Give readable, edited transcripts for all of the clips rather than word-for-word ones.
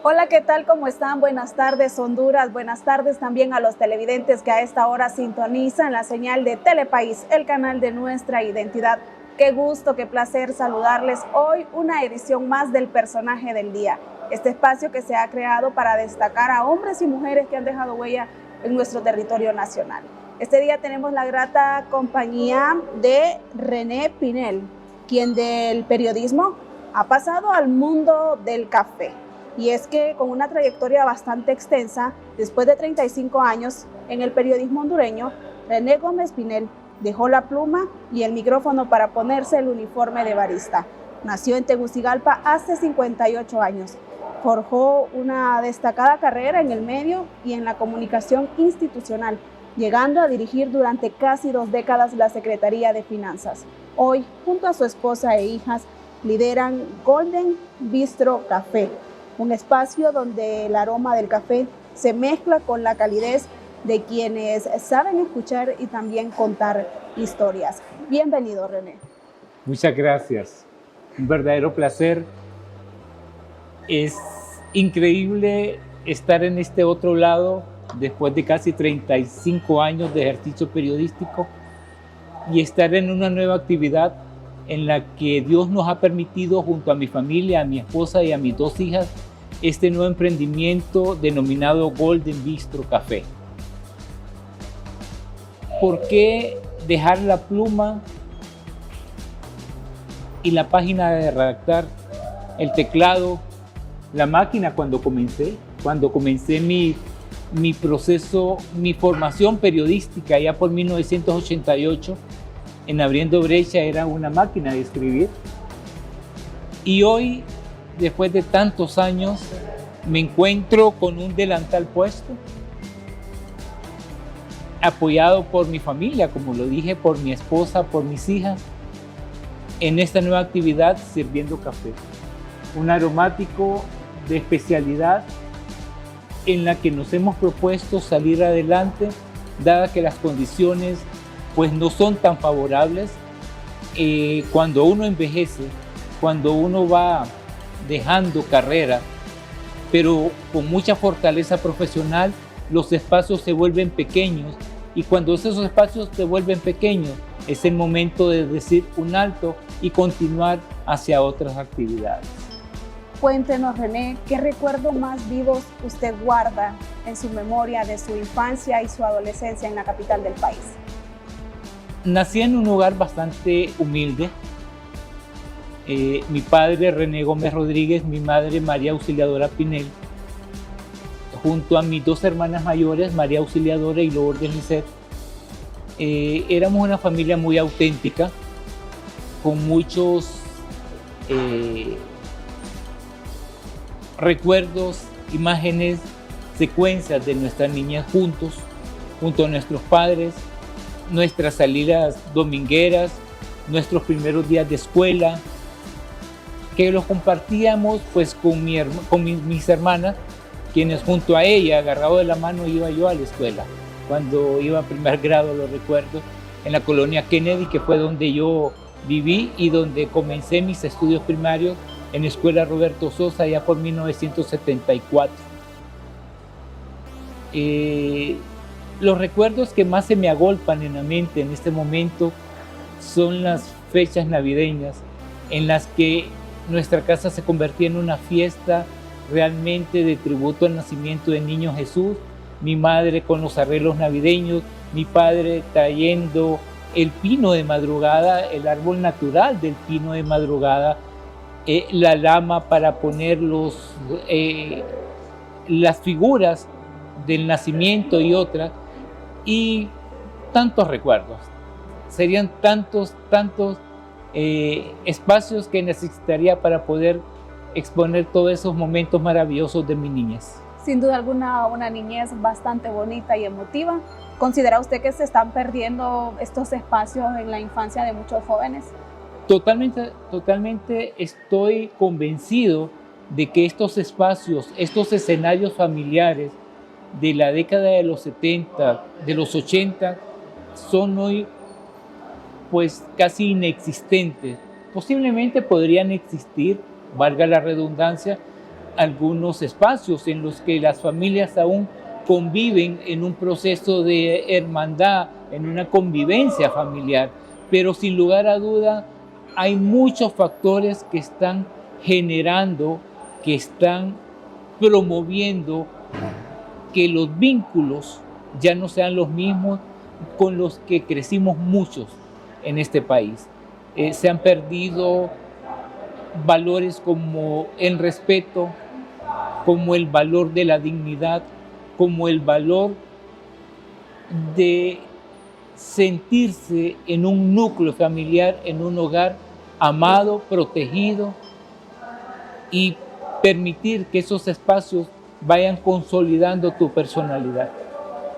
Hola, ¿qué tal? ¿Cómo están? Buenas tardes, Honduras. Buenas tardes también a los televidentes que a esta hora sintonizan la señal de Telepaís, el canal de nuestra identidad. Qué gusto, qué placer saludarles hoy, una edición más del Personaje del Día. Este espacio que se ha creado para destacar a hombres y mujeres que han dejado huella en nuestro territorio nacional. Este día tenemos la grata compañía de René Pinel, quien del periodismo ha pasado al mundo del café. Y es que con una trayectoria bastante extensa, después de 35 años en el periodismo hondureño, René Gómez Pinel dejó la pluma y el micrófono para ponerse el uniforme de barista. Nació en Tegucigalpa hace 58 años. Forjó una destacada carrera en el medio y en la comunicación institucional, llegando a dirigir durante casi 2 décadas la Secretaría de Finanzas. Hoy, junto a su esposa e hijas, lideran Golden Bistro Café, un espacio donde el aroma del café se mezcla con la calidez de quienes saben escuchar y también contar historias. Bienvenido, René. Muchas gracias. Un verdadero placer. Es increíble estar en este otro lado después de casi 35 años de ejercicio periodístico y estar en una nueva actividad en la que Dios nos ha permitido, junto a mi familia, a mi esposa y a mis 2 hijas, este nuevo emprendimiento denominado Golden Bistro Café. ¿Por qué dejar la pluma y la página de redactar, el teclado, la máquina cuando comencé mi proceso, mi formación periodística ya por 1988, en Abriendo Brecha era una máquina de escribir. Y hoy, después de tantos años, me encuentro con un delantal puesto, apoyado por mi familia, como lo dije, por mi esposa, por mis hijas, en esta nueva actividad sirviendo café. Un aromático de especialidad en la que nos hemos propuesto salir adelante, dada que las condiciones pues no son tan favorables. Cuando uno envejece, cuando uno va dejando carrera, pero con mucha fortaleza profesional, los espacios se vuelven pequeños, y cuando esos espacios se vuelven pequeños, es el momento de decir un alto y continuar hacia otras actividades. Cuéntenos, René, ¿qué recuerdos más vivos usted guarda en su memoria de su infancia y su adolescencia en la capital del país? Nací en un hogar bastante humilde. Mi padre, René Gómez Rodríguez, mi madre, María Auxiliadora Pinel, junto a mis 2 hermanas mayores, María Auxiliadora y Lourdes Lisset. Éramos una familia muy auténtica, con muchos recuerdos, imágenes, secuencias de nuestra niñez juntos, junto a nuestros padres, nuestras salidas domingueras, nuestros primeros días de escuela, que los compartíamos pues con mis hermanas, quienes junto a ella, agarrado de la mano, iba yo a la escuela. Cuando iba a primer grado, lo recuerdo, en la colonia Kennedy, que fue donde yo viví y donde comencé mis estudios primarios en la escuela Roberto Sosa, ya por 1974. Los recuerdos que más se me agolpan en la mente en este momento son las fechas navideñas, en las que nuestra casa se convertía en una fiesta realmente de tributo al nacimiento del niño Jesús. Mi madre con los arreglos navideños, mi padre trayendo el pino de madrugada, el árbol natural del pino de madrugada, la lama para poner las figuras del nacimiento y otras, y tantos recuerdos. Serían tantos espacios que necesitaría para poder exponer todos esos momentos maravillosos de mi niñez. Sin duda alguna, una niñez bastante bonita y emotiva. ¿Considera usted que se están perdiendo estos espacios en la infancia de muchos jóvenes? Totalmente estoy convencido de que estos espacios, estos escenarios familiares de la década de los 70, de los 80, son hoy pues casi inexistentes. Posiblemente podrían existir, valga la redundancia, algunos espacios en los que las familias aún conviven en un proceso de hermandad, en una convivencia familiar, pero sin lugar a duda hay muchos factores que están generando, que están promoviendo que los vínculos ya no sean los mismos con los que crecimos muchos en este país. Se han perdido valores como el respeto, como el valor de la dignidad, como el valor de sentirse en un núcleo familiar, en un hogar amado, protegido, y permitir que esos espacios vayan consolidando tu personalidad.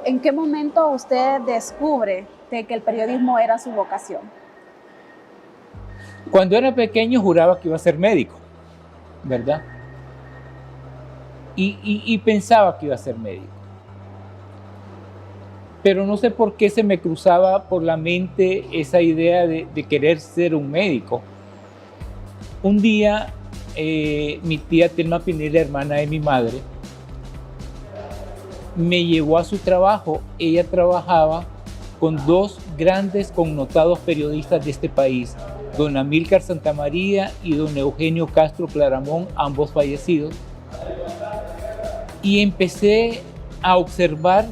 ¿En qué momento usted descubre de que el periodismo era su vocación? Cuando era pequeño juraba que iba a ser médico, ¿verdad? Y pensaba que iba a ser médico. Pero no sé por qué se me cruzaba por la mente esa idea de querer ser un médico. Un día, mi tía Telma Pineda, hermana de mi madre, me llevó a su trabajo. Ella trabajaba con dos grandes connotados periodistas de este país, don Amílcar Santamaría y don Eugenio Castro Claramón, ambos fallecidos. Y empecé a observar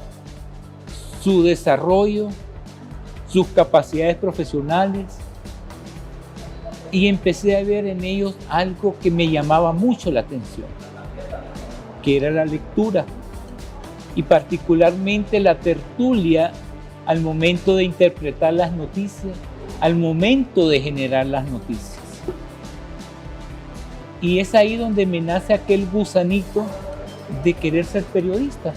su desarrollo, sus capacidades profesionales, y empecé a ver en ellos algo que me llamaba mucho la atención, que era la lectura, y particularmente la tertulia al momento de interpretar las noticias, al momento de generar las noticias. Y es ahí donde me nace aquel gusanito de querer ser periodista.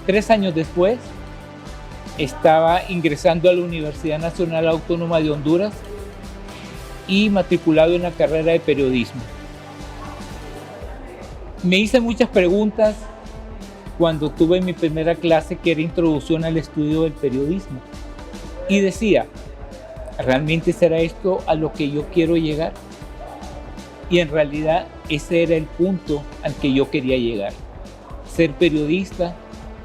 3 años después, estaba ingresando a la Universidad Nacional Autónoma de Honduras y matriculado en la carrera de periodismo. Me hice muchas preguntas cuando tuve mi primera clase, que era Introducción al Estudio del Periodismo, y decía, ¿realmente será esto a lo que yo quiero llegar? Y en realidad ese era el punto al que yo quería llegar, ser periodista,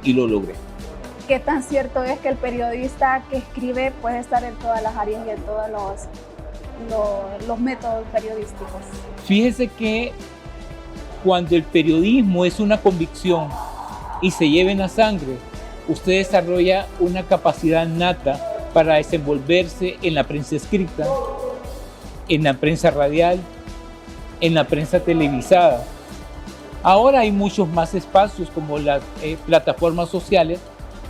y lo logré. ¿Qué tan cierto es que el periodista que escribe puede estar en todas las áreas y en todos los métodos periodísticos? Fíjese que cuando el periodismo es una convicción y se lleva en la sangre, usted desarrolla una capacidad nata para desenvolverse en la prensa escrita, en la prensa radial, en la prensa televisada. Ahora hay muchos más espacios como las plataformas sociales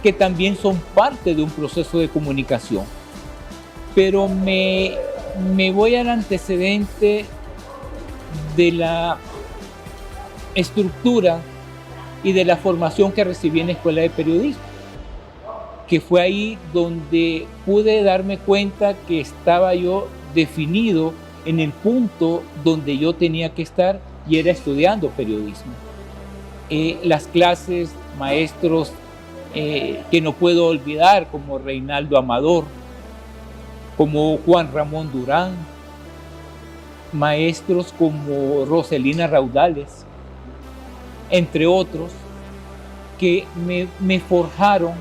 que también son parte de un proceso de comunicación. Pero me voy al antecedente de la estructura y de la formación que recibí en la Escuela de Periodismo, que fue ahí donde pude darme cuenta que estaba yo definido en el punto donde yo tenía que estar, y era estudiando periodismo. Las clases, maestros que no puedo olvidar, como Reinaldo Amador, como Juan Ramón Durán, maestros como Roselina Raudales, entre otros, que me forjaron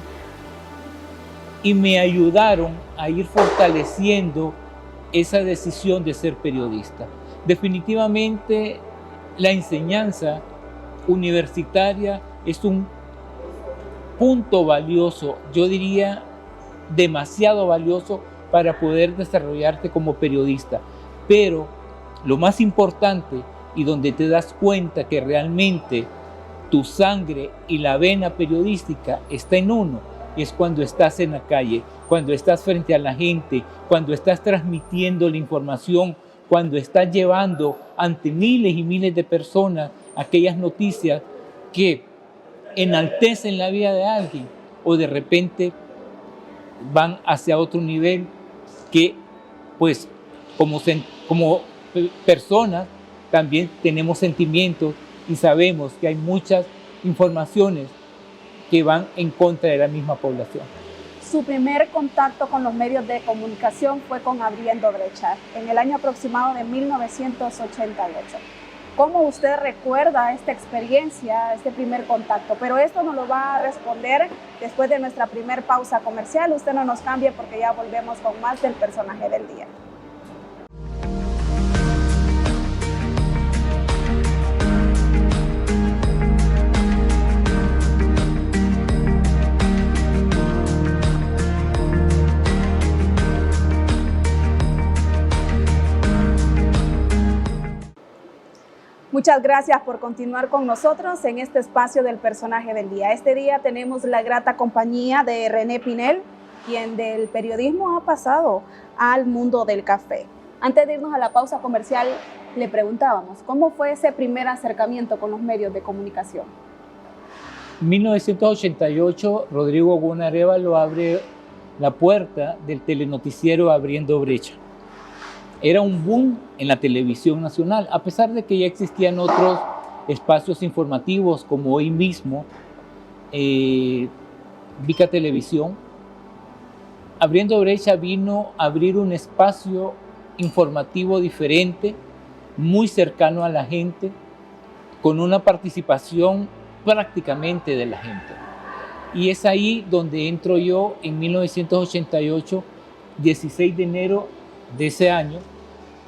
y me ayudaron a ir fortaleciendo esa decisión de ser periodista. Definitivamente la enseñanza universitaria es un punto valioso, yo diría demasiado valioso, para poder desarrollarte como periodista. Pero lo más importante, y donde te das cuenta que realmente tu sangre y la vena periodística está en uno, es cuando estás en la calle, cuando estás frente a la gente, cuando estás transmitiendo la información, cuando estás llevando ante miles y miles de personas aquellas noticias que enaltecen la vida de alguien, o de repente van hacia otro nivel que, pues, como personas también tenemos sentimientos y sabemos que hay muchas informaciones que van en contra de la misma población. Su primer contacto con los medios de comunicación fue con Abriendo Brecha, en el año aproximado de 1988. ¿Cómo usted recuerda esta experiencia, este primer contacto? Pero esto nos lo va a responder después de nuestra primer pausa comercial. Usted no nos cambie porque ya volvemos con más del personaje del día. Muchas gracias por continuar con nosotros en este espacio del personaje del día. Este día tenemos la grata compañía de René Pinel, quien del periodismo ha pasado al mundo del café. Antes de irnos a la pausa comercial, le preguntábamos, ¿cómo fue ese primer acercamiento con los medios de comunicación? En 1988, Rodrigo Gómez Arévalo abre la puerta del telenoticiero Abriendo Brecha. Era un boom en la televisión nacional, a pesar de que ya existían otros espacios informativos como hoy mismo, Vica Televisión. Abriendo Brecha vino a abrir un espacio informativo diferente, muy cercano a la gente, con una participación prácticamente de la gente. Y es ahí donde entro yo en 1988, 16 de enero de ese año,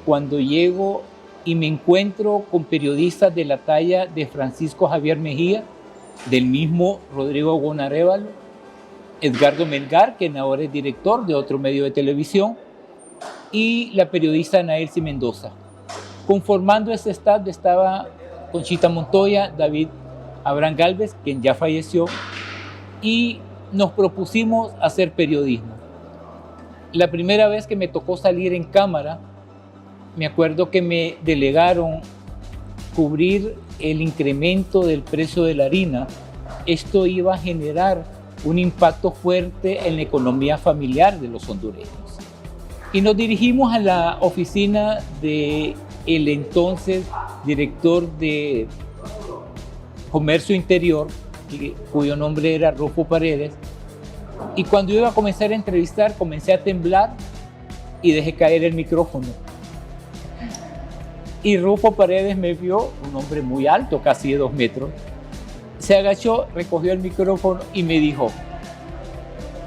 cuando llego y me encuentro con periodistas de la talla de Francisco Javier Mejía, del mismo Rodrigo Gómez Arévalo, Edgardo Melgar, que ahora es director de otro medio de televisión, y la periodista Anaelsi Mendoza. Conformando ese staff estaba Conchita Montoya, David Abraham Gálvez, quien ya falleció, y nos propusimos hacer periodismo. La primera vez que me tocó salir en cámara, me acuerdo que me delegaron cubrir el incremento del precio de la harina. Esto iba a generar un impacto fuerte en la economía familiar de los hondureños. Y nos dirigimos a la oficina del entonces director de Comercio Interior, cuyo nombre era Rufo Paredes. Y cuando iba a comenzar a entrevistar, comencé a temblar y dejé caer el micrófono. Y Rufo Paredes me vio, un hombre muy alto, casi de 2 metros, se agachó, recogió el micrófono y me dijo: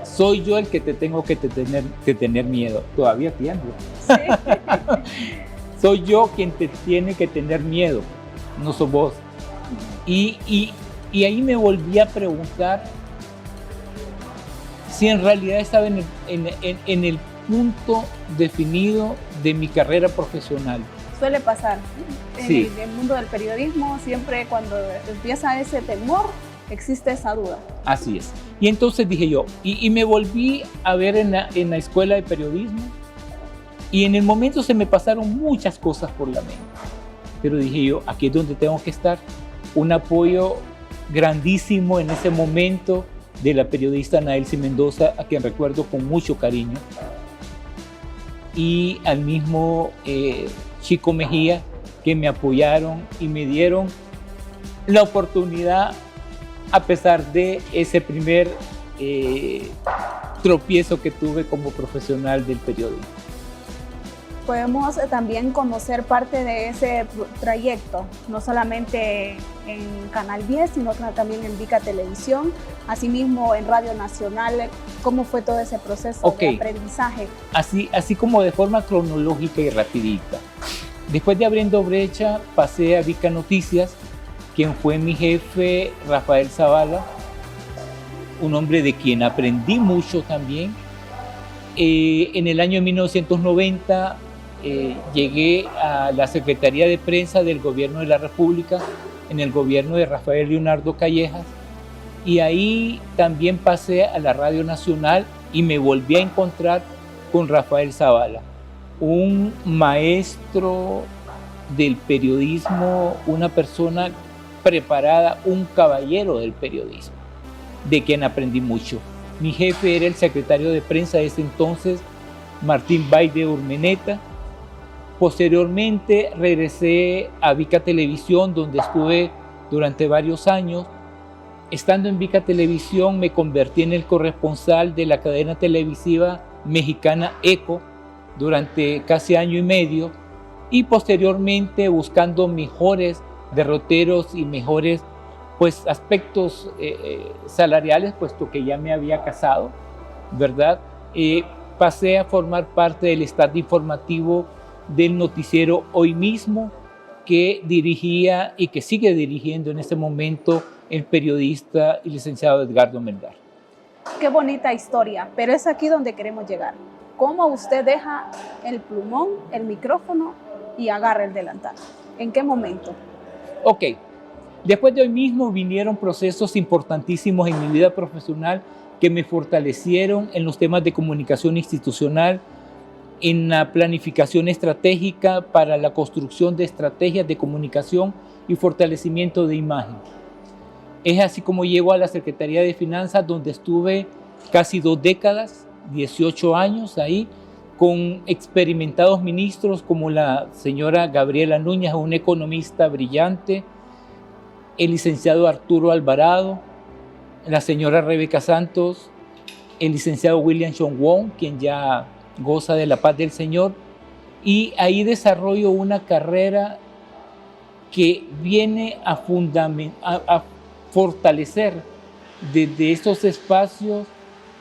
soy yo el que te tengo que tener miedo. Todavía tiemblo. ¿Sí? Soy yo quien te tiene que tener miedo, no sos vos. Y ahí me volví a preguntar si en realidad estaba en el punto definido de mi carrera profesional. Suele pasar. Sí. En el mundo del periodismo, siempre cuando empieza ese temor, existe esa duda. Así es. Y entonces dije yo, y me volví a ver en la escuela de periodismo, y en el momento se me pasaron muchas cosas por la mente. Pero dije yo, aquí es donde tengo que estar. Un apoyo grandísimo en ese momento de la periodista Anaelsi Mendoza, a quien recuerdo con mucho cariño, y al mismo Chico Mejía, que me apoyaron y me dieron la oportunidad, a pesar de ese primer tropiezo que tuve como profesional del periodismo. Podemos también conocer parte de ese trayecto, no solamente en Canal 10, sino también en Vica Televisión, asimismo en Radio Nacional. ¿Cómo fue todo ese proceso de aprendizaje? Así como de forma cronológica y rapidita. Después de Abriendo Brecha, pasé a Vica Noticias, quien fue mi jefe, Rafael Zavala, un hombre de quien aprendí mucho también. En el año 1990 llegué a la Secretaría de Prensa del Gobierno de la República, en el gobierno de Rafael Leonardo Callejas, y ahí también pasé a la Radio Nacional y me volví a encontrar con Rafael Zavala, un maestro del periodismo, una persona preparada, un caballero del periodismo, de quien aprendí mucho. Mi jefe era el secretario de prensa de ese entonces, Martín Baide Urmeneta. Posteriormente regresé a Vica Televisión, donde estuve durante varios años, Estando en Vica Televisión, me convertí en el corresponsal de la cadena televisiva mexicana ECO durante casi año y medio, y posteriormente buscando mejores derroteros y mejores pues, aspectos salariales, puesto que ya me había casado, ¿verdad? Pasé a formar parte del staff informativo del noticiero Hoy Mismo, que dirigía y que sigue dirigiendo en este momento el periodista y licenciado Edgardo Melgar. Qué bonita historia, pero es aquí donde queremos llegar. ¿Cómo usted deja el plumón, el micrófono y agarra el delantal? ¿En qué momento? Ok, después de Hoy Mismo vinieron procesos importantísimos en mi vida profesional que me fortalecieron en los temas de comunicación institucional, en la planificación estratégica para la construcción de estrategias de comunicación y fortalecimiento de imagen. Es así como llego a la Secretaría de Finanzas, donde estuve casi 2 décadas, 18 años ahí, con experimentados ministros como la señora Gabriela Núñez, un economista brillante, el licenciado Arturo Alvarado, la señora Rebeca Santos, el licenciado William Chong-Won, quien ya goza de la paz del Señor, y ahí desarrollo una carrera que viene a fortalecer desde estos espacios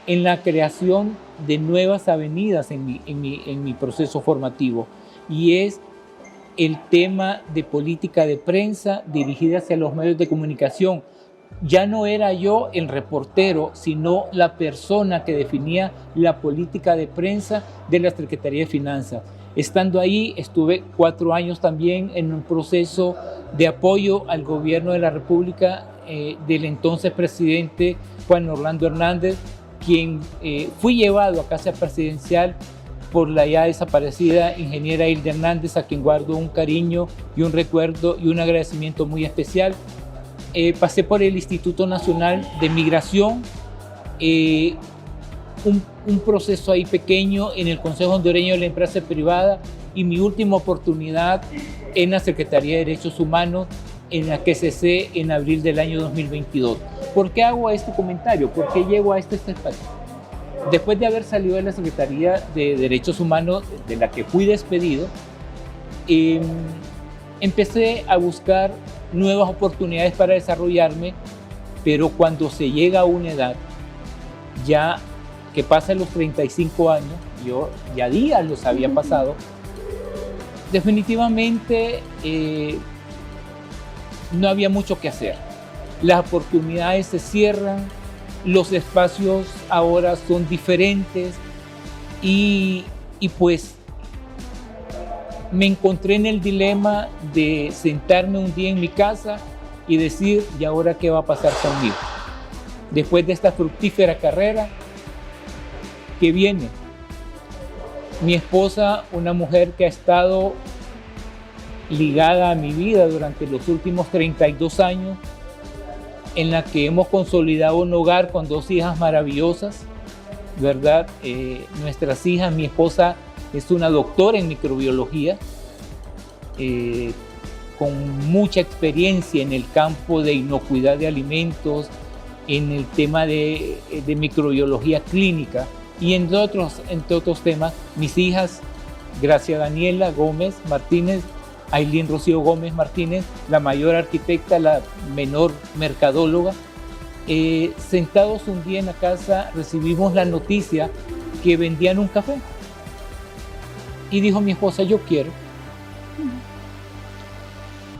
en la creación de nuevas avenidas en mi proceso formativo, y es el tema de política de prensa dirigida hacia los medios de comunicación. Ya no era yo el reportero, sino la persona que definía la política de prensa de la Secretaría de Finanzas. Estando ahí, estuve 4 años también en un proceso de apoyo al gobierno de la República del entonces presidente Juan Orlando Hernández, quien fui llevado a Casa Presidencial por la ya desaparecida ingeniera Hilda Hernández, a quien guardo un cariño y un recuerdo y un agradecimiento muy especial. Pasé por el Instituto Nacional de Migración, un proceso ahí pequeño en el Consejo Hondureño de la Empresa Privada, y mi última oportunidad en la Secretaría de Derechos Humanos, en la que cesé en abril del año 2022. ¿Por qué hago este comentario? ¿Por qué llego a este espacio? Después de haber salido de la Secretaría de Derechos Humanos, de la que fui despedido, empecé a buscar nuevas oportunidades para desarrollarme, pero cuando se llega a una edad ya que pasa los 35 años, yo ya días los había pasado, definitivamente no había mucho que hacer. Las oportunidades se cierran, los espacios ahora son diferentes, y pues me encontré en el dilema de sentarme un día en mi casa y decir, ¿y ahora qué va a pasar conmigo? Después de esta fructífera carrera, ¿qué viene? Mi esposa, una mujer que ha estado ligada a mi vida durante los últimos 32 años, en la que hemos consolidado un hogar con 2 hijas maravillosas, ¿verdad? Nuestras hijas, mi esposa es una doctora en microbiología, con mucha experiencia en el campo de inocuidad de alimentos, en el tema de microbiología clínica, y entre otros temas. Mis hijas, Gracia Daniela Gómez Martínez, Ailín Rocío Gómez Martínez, la mayor arquitecta, la menor mercadóloga. Sentados un día en la casa, recibimos la noticia que vendían un café. Y dijo mi esposa, yo quiero.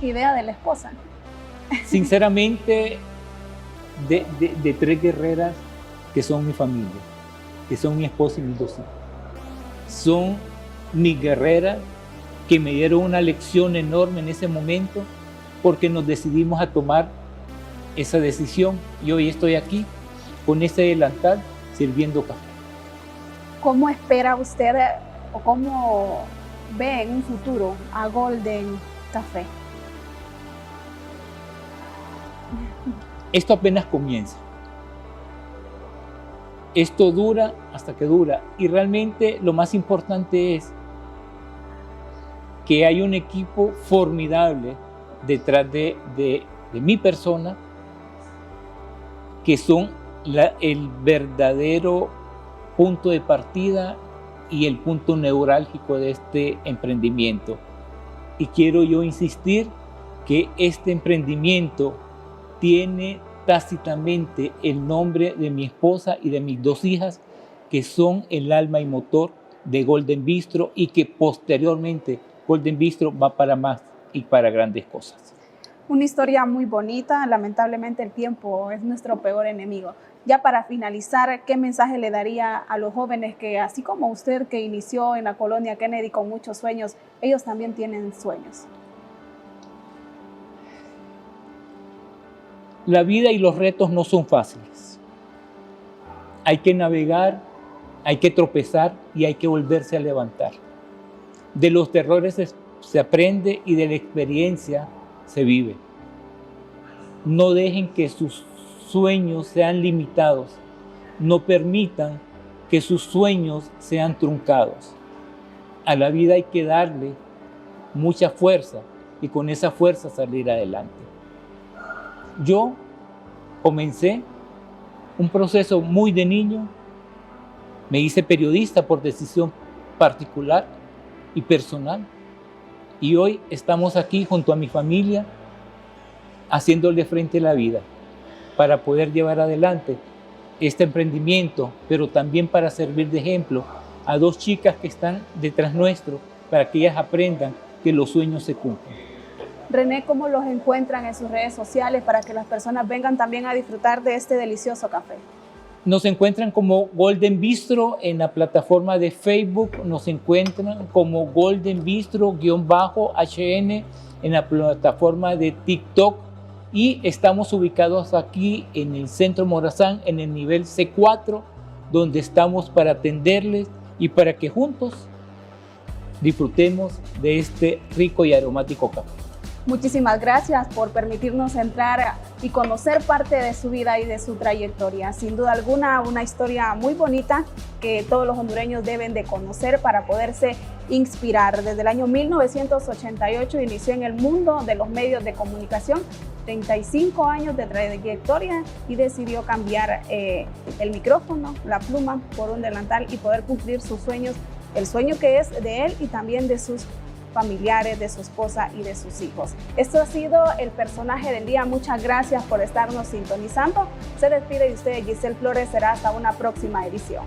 Idea de la esposa. Sinceramente, de 3 guerreras que son mi familia, que son mi esposa y mis 2 hijos. Son mis guerreras que me dieron una lección enorme en ese momento, porque nos decidimos a tomar esa decisión, y hoy estoy aquí con ese delantal sirviendo café. ¿Cómo espera usted o cómo ve en un futuro a Golden Café? Esto apenas comienza. Esto dura hasta que dura, y realmente lo más importante es que hay un equipo formidable detrás de mi persona, que son el verdadero punto de partida y el punto neurálgico de este emprendimiento. Y quiero yo insistir que este emprendimiento tiene tácitamente el nombre de mi esposa y de mis 2 hijas, que son el alma y motor de Golden Bistro, y que posteriormente Golden Bistro va para más y para grandes cosas. Una historia muy bonita. Lamentablemente el tiempo es nuestro peor enemigo. Ya para finalizar, ¿qué mensaje le daría a los jóvenes que, así como usted que inició en la colonia Kennedy con muchos sueños, ellos también tienen sueños? La vida y los retos no son fáciles. Hay que navegar, hay que tropezar y hay que volverse a levantar. De los errores se aprende y de la experiencia se vive. No dejen que sus sueños sean limitados. No permitan que sus sueños sean truncados. A la vida hay que darle mucha fuerza y con esa fuerza salir adelante. Yo comencé un proceso muy de niño. Me hice periodista por decisión particular y personal. Y hoy estamos aquí junto a mi familia haciéndole frente a la vida para poder llevar adelante este emprendimiento, pero también para servir de ejemplo a 2 chicas que están detrás nuestro para que ellas aprendan que los sueños se cumplen. René, ¿cómo los encuentran en sus redes sociales para que las personas vengan también a disfrutar de este delicioso café? Nos encuentran como Golden Bistro en la plataforma de Facebook, nos encuentran como Golden Bistro-HN en la plataforma de TikTok, y estamos ubicados aquí en el Centro Morazán, en el nivel C4, donde estamos para atenderles y para que juntos disfrutemos de este rico y aromático café. Muchísimas gracias por permitirnos entrar y conocer parte de su vida y de su trayectoria. Sin duda alguna, una historia muy bonita que todos los hondureños deben de conocer para poderse inspirar. Desde el año 1988 inició en el mundo de los medios de comunicación, 35 años de trayectoria, y decidió cambiar el micrófono, la pluma, por un delantal y poder cumplir sus sueños, el sueño que es de él y también de sus familiares, de su esposa y de sus hijos. Esto ha sido el personaje del día. Muchas gracias por estarnos sintonizando. Se despide de ustedes Giselle Flores. Será hasta una próxima edición.